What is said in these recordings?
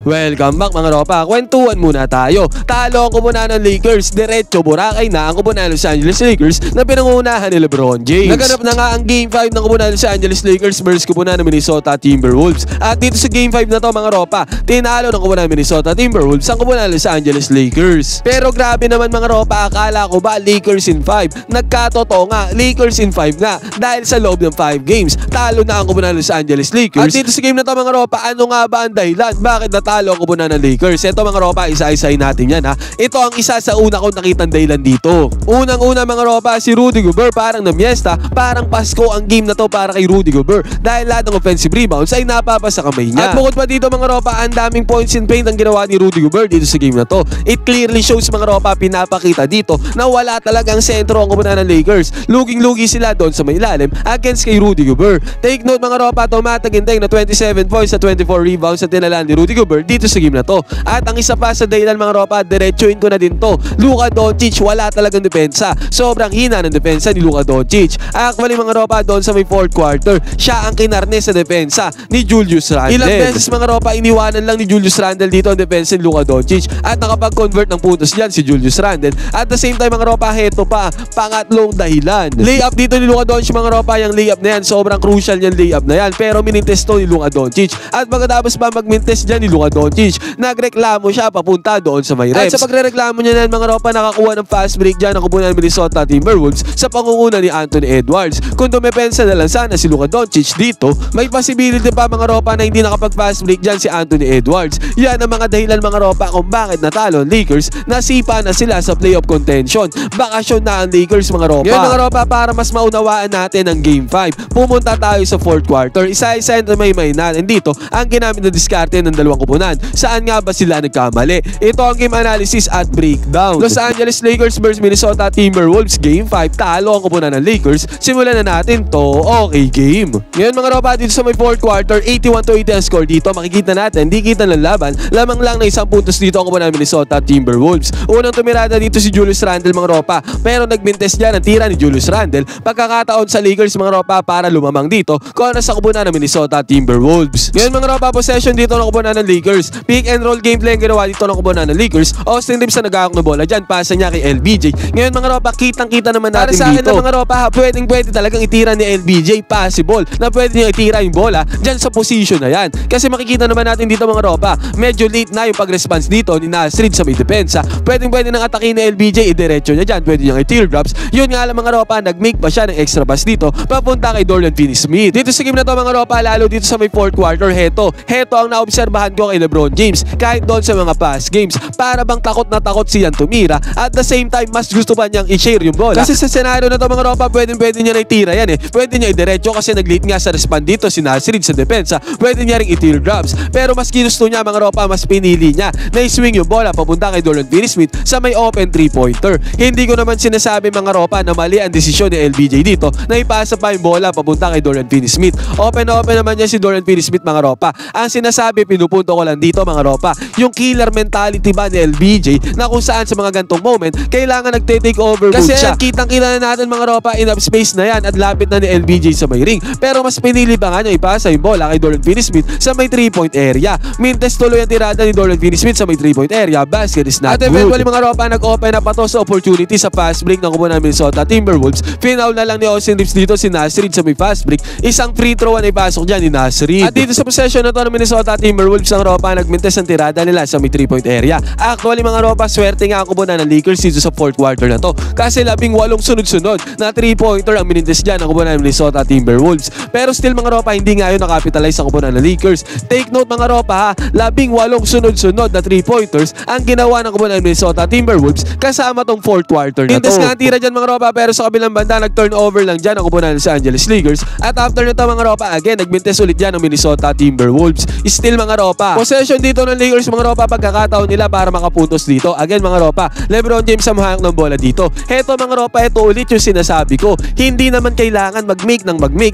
Welcome back mga ropa, kwentuhan muna tayo. Talo ang kupunan ng Lakers, diretso Boracay na ang kupunan ng Los Angeles Lakers na pinangunahan ni LeBron James. Naganap na nga ang Game 5 ng kupunan ng Los Angeles Lakers versus kupunan ng Minnesota Timberwolves. At dito sa Game 5 na to mga ropa, tinalo ng kupunan ng Minnesota Timberwolves ang kupunan ng Los Angeles Lakers. Pero grabe naman mga ropa, akala ko ba Lakers in 5? Nagkatotoo nga, Lakers in 5 nga dahil sa loob ng 5 games, talo na ang kupunan ng Los Angeles Lakers. At dito sa game na to mga ropa, ano nga ba ang dahilan? Bakit natalo ang kupunan ng Lakers? Ito mga ropa, isa-isahin natin yan ha. Ito ang isa sa una kong nakitang dahilan dito. Unang-una mga ropa, si Rudy Gobert parang namiesta, parang Pasko ang game na to para kay Rudy Gobert dahil lahat ng offensive rebounds ay napapa sa kamay niya. At bukod pa dito mga ropa, ang daming points in paint ang ginawa ni Rudy Gobert dito sa game na to. It clearly shows mga ropa, pinapakita dito na wala talagang sentro ang kupunan ng Lakers. Luging-lugi sila doon sa may ilalim against kay Rudy Gobert. Take note mga ropa, tumataginteng na 27 points sa 24 rebounds na tinalaan ni Rudy Gobert dito sa game na to. At ang isa pa sa dahilan mga ropa, diretsuin ko na din to. Luka Doncic, wala talagang depensa. Sobrang hina ng depensa ni Luka Doncic. Actually mga ropa, doon sa may fourth quarter, siya ang kinarne sa depensa ni Julius Randle. Ilang beses mga ropa, iniwanan lang ni Julius Randle dito ang depensa ni Luka Doncic at nakapag-convert ng puntos dyan si Julius Randle. At the same time mga ropa, heto pa, pangatlong dahilan. Layup dito ni Luka Doncic mga ropa, yung layup na yan, sobrang crucial yung layup na yan. Pero minintes to ni Luka Doncic. At pagkatapos ba magmintes dyan ni Luka Doncic, nagreklamo siya papunta doon sa may reps. At sa pagrereklamo niya yan mga ropa, nakakuha ng fast break dyan ang kupunan ng Minnesota Timberwolves sa pangunguna ni Anthony Edwards. Kung dumepensa na lang sana si Luka Doncic dito, may possibility pa mga ropa na hindi nakapag-fast break dyan si Anthony Edwards. Yan ang mga dahilan mga ropa kung bakit natalo ang Lakers, nasipa na sila sa playoff contention. Bakasyon na ang Lakers mga ropa. Ngayon mga ropa, para mas maunawaan natin ang Game 5, pumunta tayo sa fourth quarter. Isa-isa na may natin dito ang ginamit na diskarte ng dalawang kupunan. Saan nga ba sila nagkamali? Ito ang game analysis at breakdown. Los Angeles Lakers vs Minnesota Timberwolves Game 5, talo ang kupunan ng Lakers. Simulan na natin to. Okay game. Ngayon mga ropa, dito sa may fourth quarter, 81-80 ang score dito. Makikita natin, di kita ng laban. Lamang lang na isang puntos dito ang kupunan ng Minnesota Timberwolves. Unang tumirada dito si Julius Randle mga ropa, pero nagmintes dyan ang tira ni Julius Randle. Pagkakataon sa Lakers mga ropa para lumamang dito kung ano sa kupunan ng Minnesota Timberwolves. Ngayon mga ropa, possession dito ng kupunan ng Lakers. Pick and roll gameplay ang ginawa dito ng kupunan ng Lakers. Austin Reeves na nag-aakok ng bola dyan, pasa niya kay LBJ. Ngayon mga ropa, kitang-kita naman natin dito. Para sa akin na mga ropa, pwedeng-pwede talagang itira ni LBJ, possible na pwede niya itira yung bola dyan sa position na yan. Kasi makikita naman natin dito mga ropa, medyo late na yung pag-response dito ni Nasrid sa may depensa. Pwedeng-pwede nang atakin ni LBJ, idiretso niya dyan, pwede niyang i-teardrops. Yun nga lang mga ropa, nag-make pa siya ng extra pass dito papunta kay Dorian Finney-Smith. Dito sa game na to mga ropa, lalo dito sa may fourth quarter, heto ang naobserbahan ko kay LeBron James. Kahit doon sa mga past games, para bang takot na takot siya tumira, at the same time mas gusto pa niyang i-share yung bola. Kasi sa senaryo na to mga ropa, pwede niya na itira yan eh. Pwede niya idiretso kasi nag-lead nga sa respond dito si Nasrid sa depensa. Pwede niya ring i-teardrops. Pero mas ginusto niya mga ropa, mas pinili niya na i-swing yung bola papunta kay Dorian Finney-Smith sa may open 3-pointer. Hindi ko naman sinasabi mga ropa na mali ang desisyon ni LBJ dito na ipasa pa yung bola papunta kay Dorian Finney-Smith. Open naman niya si Dorian Finney-Smith mga ropa. Ang sinasabi, pinupunto ko lang dito mga ropa, yung killer mentality ba ni LBJ na kung saan sa mga gantong moment kailangan nagte-take over move siya. Kasi kitang-kita na natin mga ropa, enough space na yan at lapit na ni LBJ sa may ring. Pero mas pinili ba nga niya ipasa yung bola kay Dorian Finney-Smith sa may 3-point area. Mintes tuloy ang tirada ni Dorian Finney-Smith sa may 3-point area. Basket is not good. At eventually mga ropa, nag-open na pa to sa opportunity sa fast break ng kupunan ng Minnesota Timberwolves. Finaul na lang ni Austin Reeves dito si Nasrid sa may fast break. Isang free throw ang ipasok dyan ni Nasrid. At dito sa possession na to ng Minnesota Timberwolves ng ropa, nagmintes ang tirada nila sa may 3-point area. Actually mga ropa, swerte nga ang kupunan ng Lakers dito sa fourth quarter na to. Kasi 18 sunod-sunod na 3-pointer ang minintes dyan ang kupunan ng Minnesota Timberwolves. Pero still mga ropa, hindi nga yun nakapitalize ang kupunan ng Lakers. Take note mga ropa ha, 18 sunod-sunod na 3-pointers ang ginawa ng kupunan ng Minnesota Timberwolves kasama tong fourth quarter na to. Mintes nga ang tira dyan mga ropa, pero sa kabilang banda nag-turnover lang dyan ang kupunan ng Los Angeles Lakers. At after nito mga ropa, again nagmintes ulit dyan ang Minnesota Timberwolves. Still mga ropa, possession dito ng Lakers mga ropa, pagkakataon nila para makapuntos dito. Again mga ropa, LeBron James ang mahayang ng bola dito. Heto mga ropa, ito ulit yung sinasabi ko. Hindi naman kailangan mag-make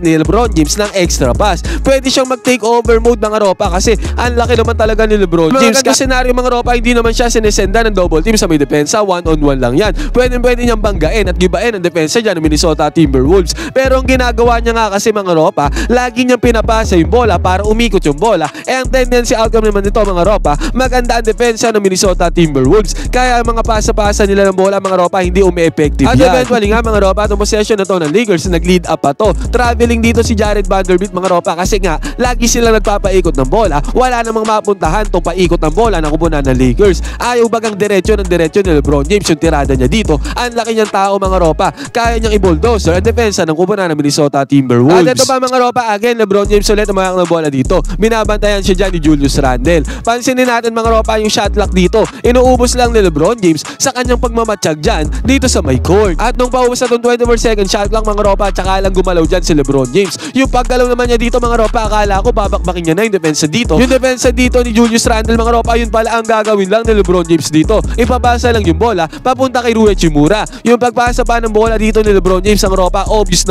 ni LeBron James ng extra pass. Pwede siyang mag-take over mode mga ropa kasi ang laki naman talaga ni LeBron James. Kasi senaryo mga ropa, hindi naman siya sinesenda ng double team sa may depensa, one-on-one lang yan. Pwede niyang banggain at gibain ang depensa dyan ng Minnesota Timberwolves. Pero ang ginagawa niya nga kasi mga ropa, lagi niyang pinapasa yung bola para umikot yung bola. Eh ang tendency outcome naman nito mga ropa, maganda ang depensa ng Minnesota Timberwolves. Kaya ang mga pasa-pasa nila ng bola mga ropa hindi umi-effective yan. At eventually nga mga ropa, itong possession na to ng Lakers nag-lead up pa to. Traveling dito si Jared Vanderbilt mga ropa kasi nga lagi silang nagpapaikot ng bola. Wala namang mapuntahan tong paikot ng bola ng kupunan ng Lakers. Ayaw bagang diretso ng diretso ni LeBron James yung tirada niya dito. Ang laki niyang tao mga ropa. Kaya niyang i-bulldozer ang depensa ng kupunan ng Minnesota Timberwolves. At ito pa mga ropa, again LeBron James ulit umayak ng bola dito. Binabantayan siya dyan ni Julius Randle. Pansinin natin mga ropa yung shot clock dito. Inuubos lang ni LeBron James sa kanyang pagmamatsyag dyan dito sa may court. At nung paubos na itong 24-second shot clock mga ropa, tsaka lang gumalaw dyan si LeBron James. Yung paggalaw naman niya dito mga ropa, akala ko babakbakin niya na yung depensa dito. Yung depensa dito ni Julius Randle mga ropa, yun pala ang gagawin lang ni LeBron James dito. Ipapasa lang yung bola papunta kay Rui Hachimura. Yung pagpasa pa ng bola dito ni LeBron James mga ropa, obvious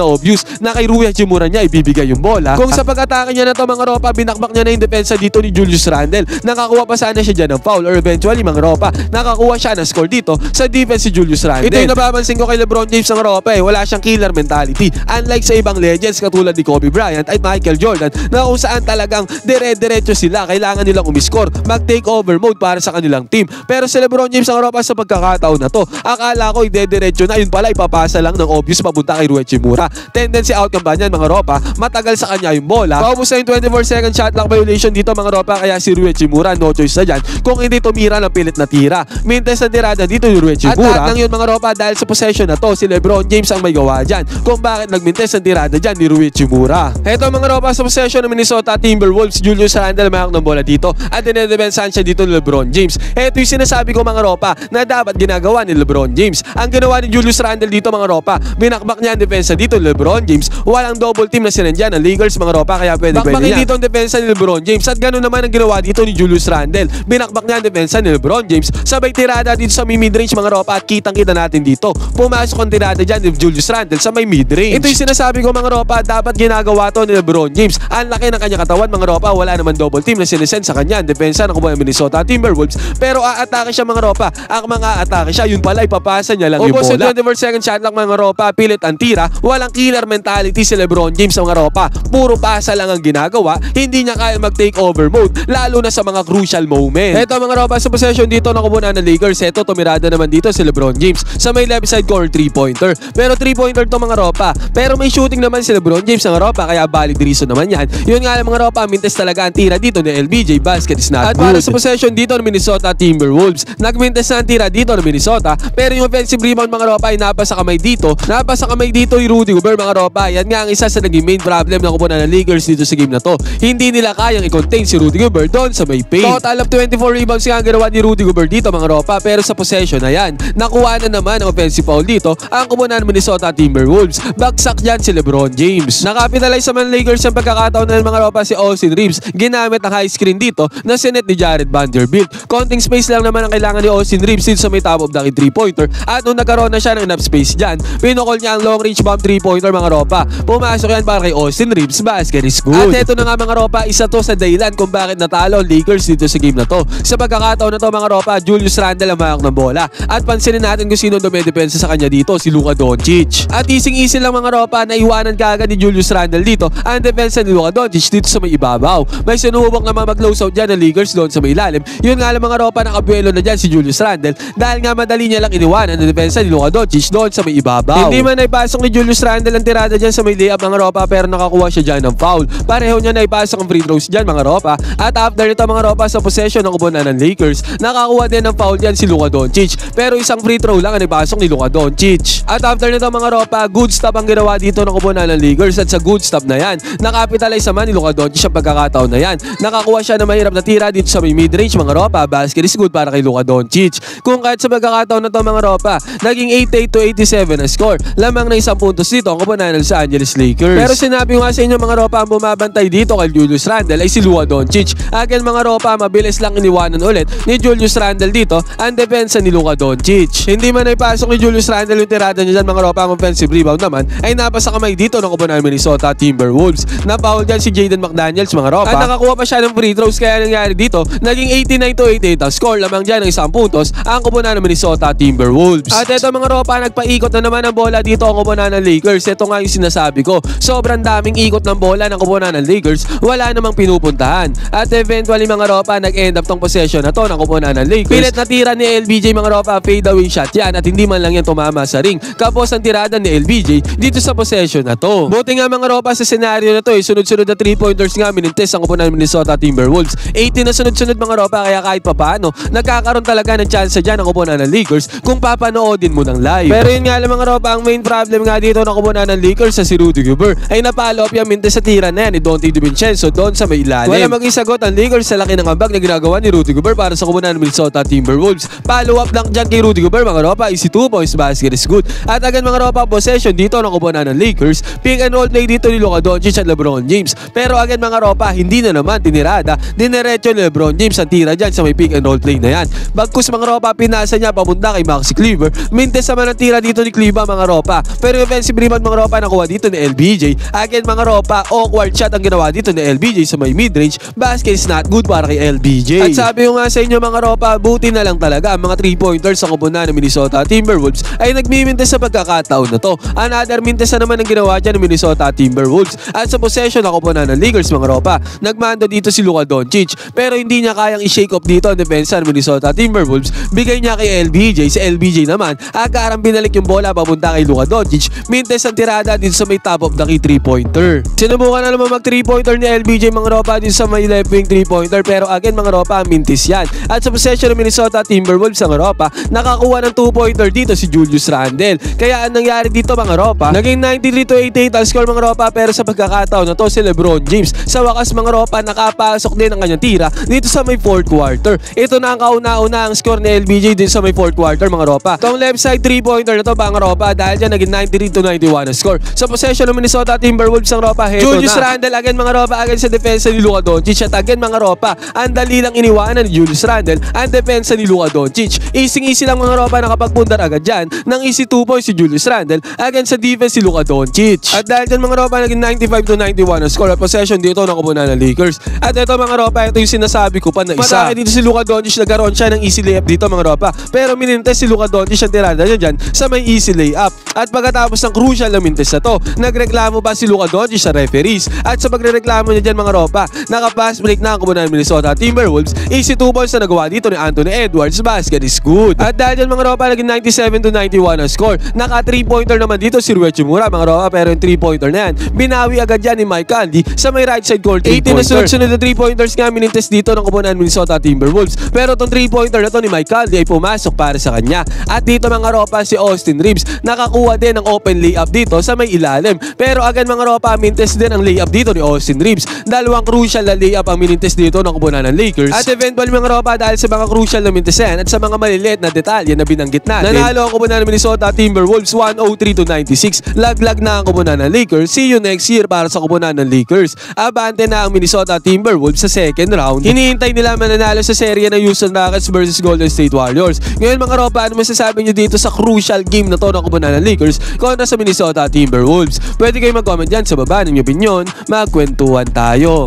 na kay Rui Hachimura niya ibibigay yung bola. Kung sa pag-atake niya na to mga ropa, binakbak niya na yung depensa dito ni Julius Randle. Nakakuha pa sana siya dyan ng foul or eventually mga ropa, nakakuha siya ng score dito sa defense si Julius Randle. Ito yung napapansin ko kay LeBron James mga ropa wala siyang killer mentality. Unlike sa ibang legends katulad ni Kobe Bryant at Michael Jordan na kung saan talagang dire-diretso sila, kailangan nilang umiscore, mag-take over mode para sa kanilang team. Pero si LeBron James ang ropa sa pagkakataon na to, akala ko ide-diretso na, yun pala ipapasa lang ng obvious papunta kay Rui Hachimura. Tendency outcome ba niyan mga ropa, matagal sa kanya yung bola. Paubos na yung 24-second shot clock violation dito mga ropa, kaya si Rui Hachimura no choice na dyan kung hindi tumira ng pilit na tira. Mintes na tirada dito ni Rui Hachimura. At lahat ng yun mga ropa, dahil sa possession na to, si LeBron James ang may gawa dyan kung bakit nagmintes ng tirada dyan ni Rui Hachimura. Heto mga ropa, sa possession ng Minnesota Timberwolves, Julius Randle mayak ng bola dito at dinedepensahan siya dito ni LeBron James. Heto yung sinasabi ko mga ropa na dapat ginagawa ni LeBron James. Ang ginawa ni Julius Randle dito mga ropa, binakbak niya ang depensa dito ni LeBron James. Walang double team na sinandyan ng Lakers mga ropa, kaya pwede bakbakin dito ang depensa ni LeBron James. At ganoon naman ang ginawa dito ni Julius Randle. Binakbak niya ang depensa ni LeBron James. Sabay tirada dito sa may mid-range mga ropa at kitang-kita natin dito. Pumasok ang tirada dyan ni Julius Randle sa may mid-range. Ito yung sinasabi ko mga ropa, dapat ginagawa to ni LeBron James. Ang laki ng kanya katawan mga ropa, wala naman double team na sinesend sa kanya ang depensa ng kubunan Minnesota Timberwolves. Pero aatake siya mga ropa. Ang mga atake siya, yun pala ipapasa niya lang yung bola. Ubos sa 24-second shot lang mga ropa, pilit ang tira. Walang killer mentality si LeBron James mga ropa. Puro pasa lang ang ginagawa. Hindi niya kaya mag-take over mode, lalo na sa mga crucial moment. Ito mga ropa, sa possession dito ng kubunan ng Lakers. Ito, tumirada naman dito si LeBron James sa may left side corner 3-pointer. Pero 3-pointer to mga ropa. Pero may shooting naman si LeBron James mga ropa, kaya valid reason naman yan. Yun nga lang mga ropa, mintes talaga ang tira dito ni LBJ. Basket is not good. At para sa possession dito ng Minnesota Timberwolves, nagmintes na ang tira dito ng Minnesota, pero yung offensive rebound mga ropa ay napasa kamay dito. Napasa kamay dito yung Rudy Gobert mga ropa. Yan nga ang isa sa naging main problem ng kupunan ng Lakers dito sa game na to. Hindi nila kayang i-contain si Rudy Gobert doon sa may paint. Total of 24 rebounds nga ang ginawa ni Rudy Gobert dito mga ropa, pero sa possession na yan, nakuha na naman ang offensive foul dito ang kupunan ng Minnesota Timberwolves. Bagsak dyan si LeBron James. Nakapitalize naman Lakers ang pagkakataon ng mga ropa si Austin Reeves. Ginamit ang high screen dito na sinet ni Jared Vanderbilt. Konting space lang naman ang kailangan ni Austin Reeves sa may top of the 3-pointer. At nung nagkaroon na siya ng enough space dyan, pinukol niya ang long range bomb 3-pointer mga ropa. Pumasok yan para kay Austin Reeves. Basket is good. At eto na nga mga ropa, isa to sa dahilan kung bakit natalo ang Lakers dito sa game na to. Sa pagkakataon na to mga ropa, Julius Randle ang mayak ng bola. At pansinin natin kung sino dumedepensa sa kanya dito, si Luka Doncic. At easy lang mga ropa, na iwanan kaagad ni Julius Randle dito ang depensa ni Luka Doncic dito sa may ibabaw. May sinuhubok naman mag-close out dyan ng Lakers doon sa may ilalim. Yun nga lang mga ropa, nakabuelo na dyan si Julius Randle dahil nga madali niya lang iniwanan ang depensa ni Luka Doncic doon sa may ibabaw. Hindi man naipasok ni Julius Randle ang tirada dyan sa may layup mga ropa, pero nakakuha siya dyan ng foul. Pareho niya naipasok ang free throws dyan mga ropa. At after nito mga ropa, sa possession ng kupunan ng Lakers, nakakuha din ng foul dyan si Luka Doncic, pero isang free throw lang ang naipasok ni Luka Doncic. At after nito mga ropa, good stop ang ginawa dito ng kupunan ng Lakers. At sa good stop na yan, nakapitalize naman ni Luka Doncic ang pagkakataon na yan. Nakakuha siya ng mahirap na tira dito sa may mid-range mga ropa. Basket is good para kay Luka Doncic. Kung kahit sa pagkakataon na to mga ropa, naging 88-87 na score. Lamang na isang puntos dito ang kupunan ng Los Angeles Lakers. Pero sinabi ko nga sa inyo mga ropa, ang bumabantay dito kay Julius Randle ay si Luka Doncic. Again mga ropa, mabilis lang iniwanan ulit ni Julius Randle dito ang depensa ni Luka Doncic. Hindi man ay pasok ni Julius Randle yung tirada niya dyan mga ropa, ang offensive rebound naman ay napasa kamay dito ng kupunan ng Minnesota Timberwolves. Napaul dyan si Jaden McDaniels mga ropa. At nakakuha pa siya ng free throws, kaya nangyari dito, naging 89-88 ang score. Lamang dyan ng isang puntos ang kupunan ng Minnesota Timberwolves. At eto mga ropa, nagpaikot na naman ang bola dito ang kupunan ng Lakers. Ito nga yung sinasabi ko, sobrang daming ikot ng bola ng kupunan ng Lakers, wala namang pinupuntahan. At eventually mga ropa, nag-end up tong possession na to ng koponan ng Lakers. Pilit na tira ni LBJ mga ropa, fade away shot yan at hindi man lang yan tumama sa ring. Kapos ang tirada ni LBJ dito sa possession na to. Buti nga mga ropa sa senaryo na to, sunod-sunod na 3-pointers nga minintes ang koponan ng Minnesota Timberwolves. 18 na sunod-sunod mga ropa, kaya kahit papaano, nagkakaroon talaga ng chance dyan ang koponan ng Lakers kung papanoodin mo ng live. Pero yun nga lang mga ropa, ang main problem nga dito ng koponan ng Lakers sa si Rudy Gobert ay napalo up yung mintes sa tira na yan ni Donte DiVincenzo doon sa may ilalim. Wala mag-isagot ang Lakers sa laki ng ambag na ginagawa ni Rudy Gobert para sa koponan ng Minnesota Timberwolves. Follow up lang dyan kay Rudy Gobert mga ropa, easy 2 points basket is good. At agad mga ropa, possession dito ng koponan ng Lakers, pick and roll play dito ni Luka Doncic at LeBron James. Pero agad mga ropa, hindi na naman tinirada, dinerecho ni LeBron James ang tira dyan sa may pick and roll play na yan. Bagkus mga ropa, pinasa niya papunta kay Maxi Kleber. Mintes naman ang tira dito ni Kleber mga ropa. Pero offensive rebound mga ropa nakuha dito ni LBJ. Again mga ropa, awkward shot ang ginawa dito ni LBJ sa may mid-range. Basket is not good para kay LBJ. At sabi ko nga sa inyo mga ropa, buti na lang talaga ang mga 3-pointers sa koponan ng Minnesota Timberwolves ay nagmimintes sa pagkakataon na to. Another mintes na naman ang ginawa dyan ng Minnesota Timberwolves. At sa possession ng koponan ng Lakers mga ropa, nagmando dito si Luka Doncic. Pero hindi niya kayang i-shake off dito ang depensa ng Minnesota Timberwolves. Bigay niya kay LBJ. Si LBJ naman, agarang binalik yung bola papunta kay Luka Doncic. Mintes ang tirada dito sa may top of the key 3-pointer. Sinubukan na naman mag 3-pointer ni LBJ mga ropa dito sa may left wing 3-pointer. Pero again mga ropa, mintis yan. At sa possession ng Minnesota Timberwolves mga ropa, nakakuha ng 2-pointer dito si Julius Randle. Kaya ang nangyari dito mga ropa, naging 93-88 ang score mga ropa. Pero sa pagkakataon na to si LeBron James, sa wakas mga ropa, nakapasok din ang kanyang tira dito sa may 4th quarter. Ito na ang kauna-una ang score ni LBJ dito sa may 4th quarter mga ropa. Itong left side 3-pointer na to mga ropa, dahil dyan naging 93-91 ang score. Sa possession ng Minnesota Timberwolves ang ropa, Julius Randle again mga ropa, again sa depensa ni Luka Doncic. At again mga ropa, ang dali lang iniwanan ni Julius Randle ang depensa ni Luka Doncic. Easy lang mga ropa, nakapagpundar agad dyan ng easy 2 points si Julius Randle again sa defense si Luka Doncic. At dahil dyan mga ropa, naging 95-91 ang score at possession dito ng koponan ng Lakers. At ito mga ropa, ito yung sinasabi ko pa na isa. Matake dito si Luka Doncic, nagkaroon siya ng easy layup dito mga ropa. Pero minintes si Luka Doncic ang tirada niya dyan sa may easy layup. At pagkatapos ng crucial na mintes na to, nagreklamo pa si Luka Doncic sa referees. At sa pagrereklamo niya dyan mga ropa, naka-pass break na ang koponan ng Minnesota Timberwolves. Easy 2 points na nagawa dito ni Anthony Edwards. Basket is good. At dahil dyan mga ropa, naging 97-91 ang score. Naka 3-pointer naman dito si Rui Hachimura mga ropa, pero yung 3-pointer na yan, binawi agad yan ni Mike Conley sa may right side court 3-pointer. 18 na sunod-sunod na 3-pointers nga minintes dito ng koponan ng Minnesota Timberwolves. Pero itong 3-pointer na to ni Mike Conley ay pumasok para sa kanya. At dito mga ropa, si Austin Reeves nakakuha din ng open layup dito sa may ilalim. Pero agad mga ropa, mintes din ang layup dito ni Austin Reeves. Dalawang crucial na layup ang minintes dito ng koponan ng Lakers. At eventually mga ropa, dahil sa mga crucial na mintes yan at sa mga maliliit na detalye na binanggit natin, nanalo ang koponan ng Minnesota Timberwolves 103-96. Laglag na ang koponan ng Lakers. See you next year para sa koponan ng Lakers. Abante na ang Minnesota Timberwolves sa second round. Hinihintay nila mananalo sa serye ng Houston Rockets versus Golden State Warriors. Ngayon mga ropa, ano masasabi nyo dito sa crucial game na to ng koponan ng Lakers kontra sa Minnesota Timberwolves? Pwede kayo mag-comment dyan sa baba ng inyong opinion. Magkwentuhan tayo.